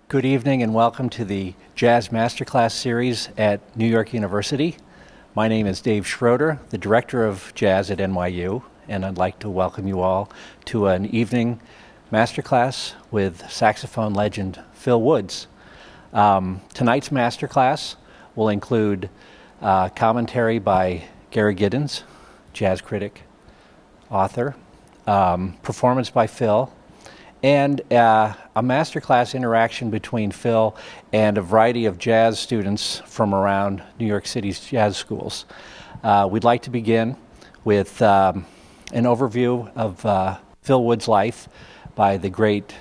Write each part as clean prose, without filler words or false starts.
Good evening and welcome to the Jazz Masterclass series at New York University. My name is Dave Schroeder, the Director of Jazz at NYU, and I'd like to welcome you all to an evening masterclass with saxophone legend Phil Woods. Tonight's masterclass will include commentary by Gary Giddens, jazz critic, author, performance by Phil, and a masterclass interaction between Phil and a variety of jazz students from around New York City's jazz schools. We'd like to begin with an overview of Phil Woods' life by the great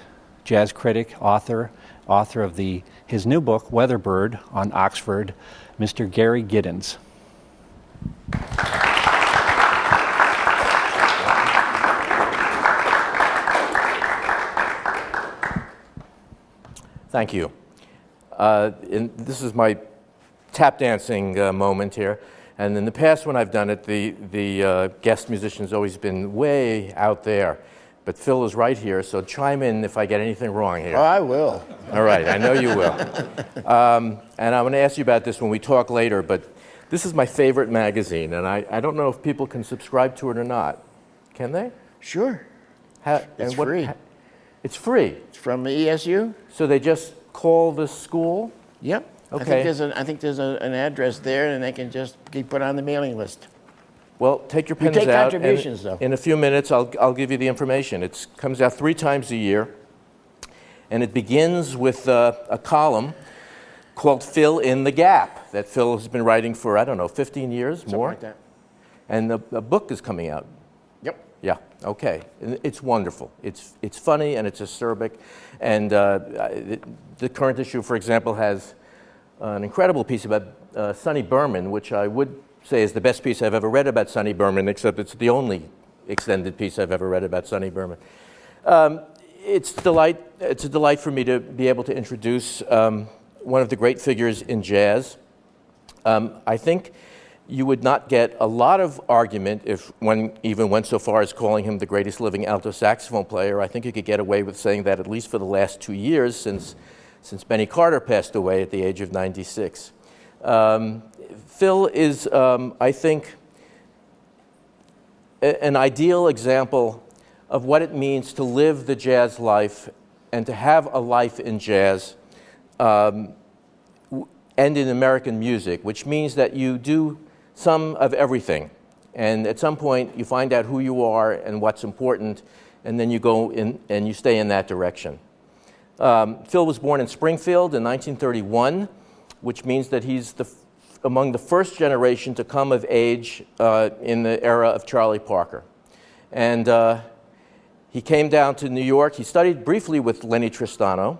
jazz critic, author of his new book, Weatherbird on Oxford, Mr. Gary Giddens. Thank you. This is my tap dancing moment here. And in the past when I've done it, the guest musician's always been way out there. But Phil is right here, so chime in if I get anything wrong here. Oh, I will. All right, I know you will. And I'm going to ask you about this when we talk later, but this is my favorite magazine, and I don't know if people can subscribe to it or not. Can they? Sure. It's free. It's free? It's from the ESU. So they just call the school? Yep. Okay. I think there's an address there, and they can just get put on the mailing list. Well, take your pens take out. Contributions, though. In a few minutes, I'll give you the information. It comes out 3 times a year, and it begins with a column called Fill in the Gap that Phil has been writing for, 15 years, Something more? like that. And the book is coming out. Yep. Yeah, okay. And it's wonderful. It's funny and it's acerbic. And the current issue, for example, has an incredible piece about Sonny Berman, which I would say is the best piece I've ever read about Sonny Berman, except it's the only extended piece I've ever read about Sonny Berman. It's a delight for me to be able to introduce one of the great figures in jazz. I think you would not get a lot of argument if one even went so far as calling him the greatest living alto saxophone player. I think you could get away with saying that at least for the last 2 years since Benny Carter passed away at the age of 96. Phil is, I think, an ideal example of what it means to live the jazz life and to have a life in jazz and in American music, which means that you do some of everything. And at some point, you find out who you are and what's important, and then you go in and you stay in that direction. Phil was born in Springfield in 1931, which means that he's among the first generation to come of age in the era of Charlie Parker. And he came down to New York. He studied briefly with Lenny Tristano.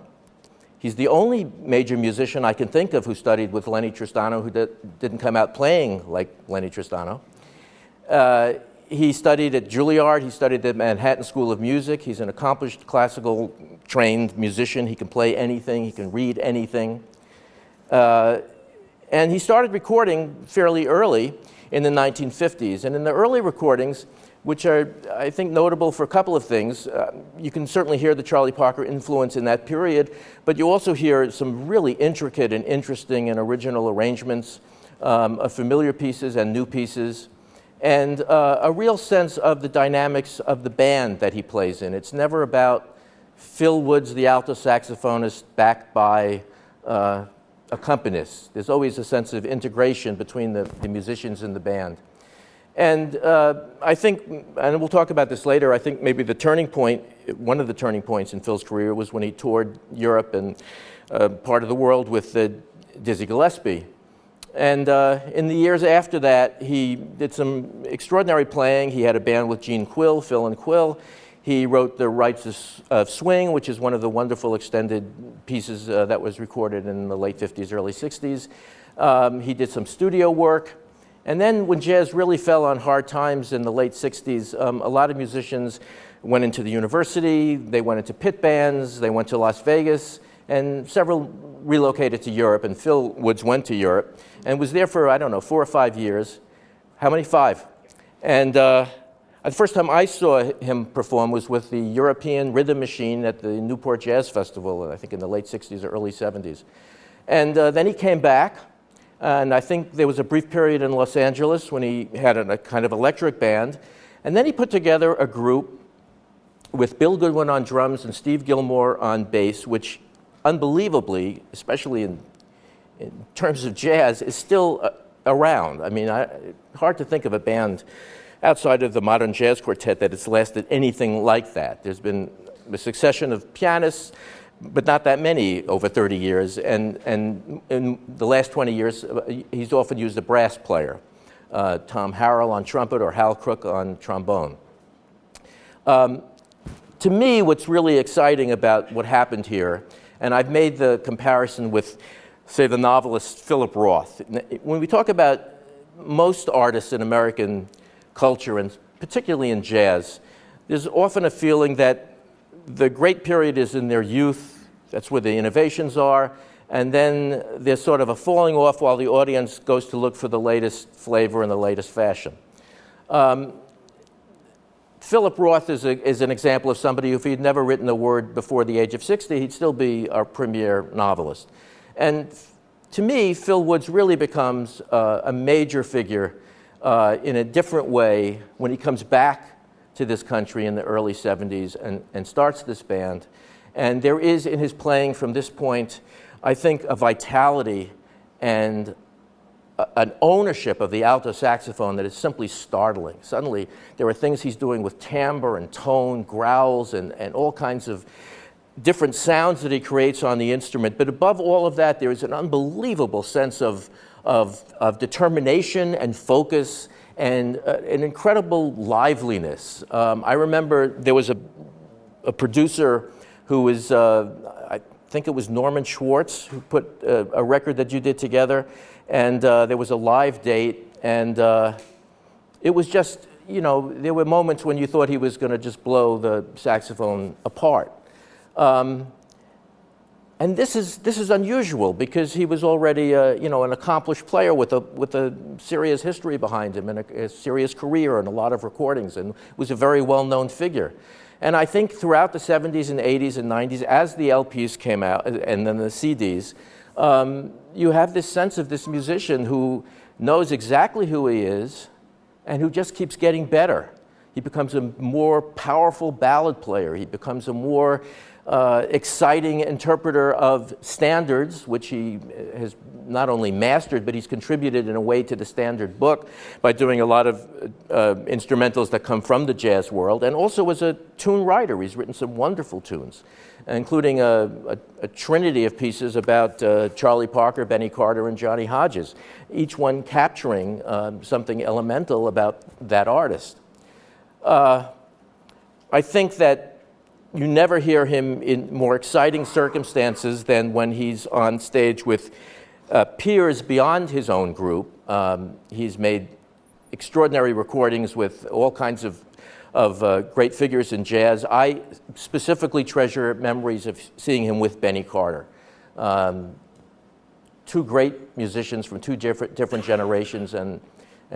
He's the only major musician I can think of who studied with Lenny Tristano who didn't come out playing like Lenny Tristano. He studied at Juilliard. He studied at Manhattan School of Music. He's an accomplished classical trained musician. He can play anything. He can read anything. And he started recording fairly early in the 1950s. And in the early recordings, which are, I think, notable for a couple of things. You can certainly hear the Charlie Parker influence in that period, but you also hear some really intricate and interesting and original arrangements of familiar pieces and new pieces, and a real sense of the dynamics of the band that he plays in. It's never about Phil Woods, the alto saxophonist, backed by accompanists. There's always a sense of integration between the musicians and the band. And I think, and we'll talk about this later, I think maybe the turning point, one of the turning points in Phil's career was when he toured Europe and part of the world with Dizzy Gillespie. And in the years after that, he did some extraordinary playing. He had a band with Gene Quill, Phil and Quill. He wrote The Rites of Swing, which is one of the wonderful extended pieces that was recorded in the late 50s, early 60s. He did some studio work. And then when jazz really fell on hard times in the late 60s, a lot of musicians went into the university, they went into pit bands, they went to Las Vegas, and several relocated to Europe, and Phil Woods went to Europe and was there for, 4 or 5 years. How many? 5. And The first time I saw him perform was with the European Rhythm Machine at the Newport Jazz Festival, I think in the late 60s or early 70s. And then he came back, and I think there was a brief period in Los Angeles when he had a kind of electric band. And then he put together a group with Bill Goodwin on drums and Steve Gilmore on bass, which unbelievably, especially in terms of jazz, is still around. I mean, hard to think of a band outside of the modern jazz quartet that has lasted anything like that. There's been a succession of pianists, but not that many over 30 years. And in the last 20 years, he's often used a brass player, Tom Harrell on trumpet or Hal Crook on trombone. To me, what's really exciting about what happened here, and I've made the comparison with, say, the novelist Philip Roth. When we talk about most artists in American culture, and particularly in jazz, there's often a feeling that the great period is in their youth, that's where the innovations are, and then there's sort of a falling off while the audience goes to look for the latest flavor and the latest fashion. Philip Roth is an example of somebody who, if he'd never written a word before the age of 60, he'd still be our premier novelist. And to me, Phil Woods really becomes a major figure in a different way when he comes back to this country in the early 70s and starts this band. And there is in his playing from this point, I think, a vitality and an ownership of the alto saxophone that is simply startling. Suddenly, there are things he's doing with timbre and tone, growls, and all kinds of different sounds that he creates on the instrument. But above all of that, there is an unbelievable sense of determination and focus and an incredible liveliness. I remember there was a producer who was, I think it was Norman Schwartz, who put a record that you did together. And there was a live date, and it was just, you know, there were moments when you thought he was going to just blow the saxophone apart. And this is unusual because he was already, you know, an accomplished player with a serious history behind him and a serious career and a lot of recordings, and was a very well-known figure. And I think throughout the 70s and 80s and 90s, as the LPs came out and then the CDs, you have this sense of this musician who knows exactly who he is and who just keeps getting better. He becomes a more powerful ballad player. He becomes a more exciting interpreter of standards, which he has not only mastered, but he's contributed in a way to the standard book by doing a lot of instrumentals that come from the jazz world, and also as a tune writer. He's written some wonderful tunes, including a trinity of pieces about Charlie Parker, Benny Carter, and Johnny Hodges, each one capturing something elemental about that artist. I think that you never hear him in more exciting circumstances than when he's on stage with peers beyond his own group. He's made extraordinary recordings with all kinds of great figures in jazz. I specifically treasure memories of seeing him with Benny Carter. Two great musicians from two different generations, and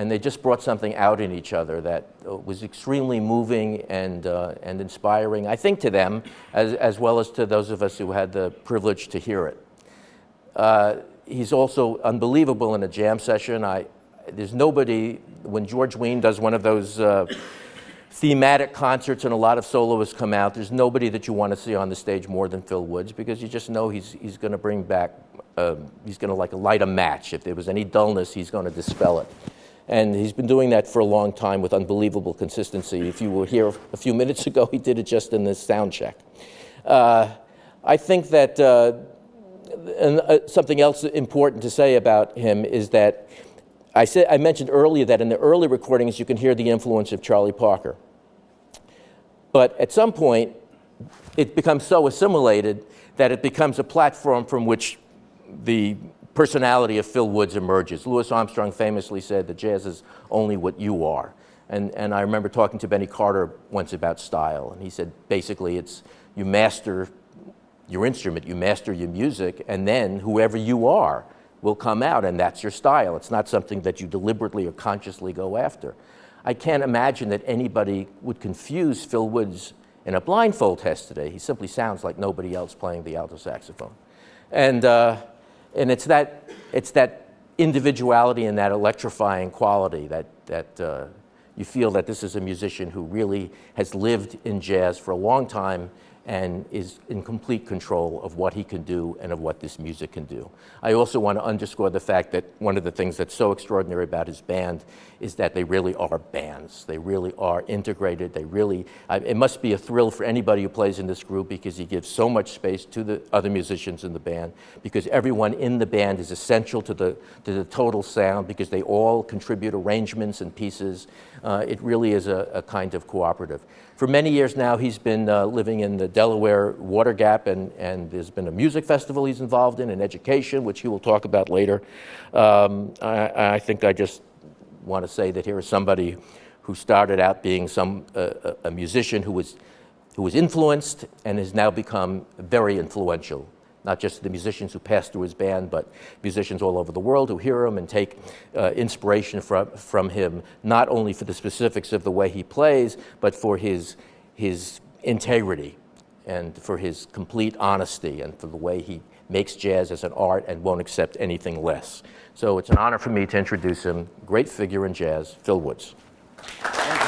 they just brought something out in each other that was extremely moving and inspiring, I think, to them, as well as to those of us who had the privilege to hear it. He's also unbelievable in a jam session. There's nobody, when George Wein does one of those thematic concerts and a lot of soloists come out, there's nobody that you want to see on the stage more than Phil Woods, because you just know he's going to bring back, he's going to like light a match. If there was any dullness, he's going to dispel it. And he's been doing that for a long time with unbelievable consistency. If you were here a few minutes ago, he did it just in this sound check. I think that something else important to say about him is that I mentioned earlier that in the early recordings you can hear the influence of Charlie Parker. But at some point, it becomes so assimilated that it becomes a platform from which the personality of Phil Woods emerges. Louis Armstrong famously said that jazz is only what you are. And I remember talking to Benny Carter once about style, and he said basically it's you master your instrument, you master your music, and then whoever you are will come out, and that's your style. It's not something that you deliberately or consciously go after. I can't imagine that anybody would confuse Phil Woods in a blindfold test today. He simply sounds like nobody else playing the alto saxophone. And it's that individuality and that electrifying quality that you feel that this is a musician who really has lived in jazz for a long time and is in complete control of what he can do and of what this music can do. I also want to underscore the fact that one of the things that's so extraordinary about his band is that they really are bands. They really are integrated. It must be a thrill for anybody who plays in this group, because he gives so much space to the other musicians in the band, because everyone in the band is essential to the total sound, because they all contribute arrangements and pieces. It really is a kind of cooperative. For many years now, he's been living in the Delaware Water Gap, and there's been a music festival he's involved in, and education, which he will talk about later. I think I just want to say that here is somebody who started out being a musician who was influenced and has now become very influential. Not just the musicians who pass through his band, but musicians all over the world who hear him and take inspiration from him, not only for the specifics of the way he plays, but for his integrity and for his complete honesty and for the way he makes jazz as an art and won't accept anything less. So it's an honor for me to introduce him. Great figure in jazz, Phil Woods. Thank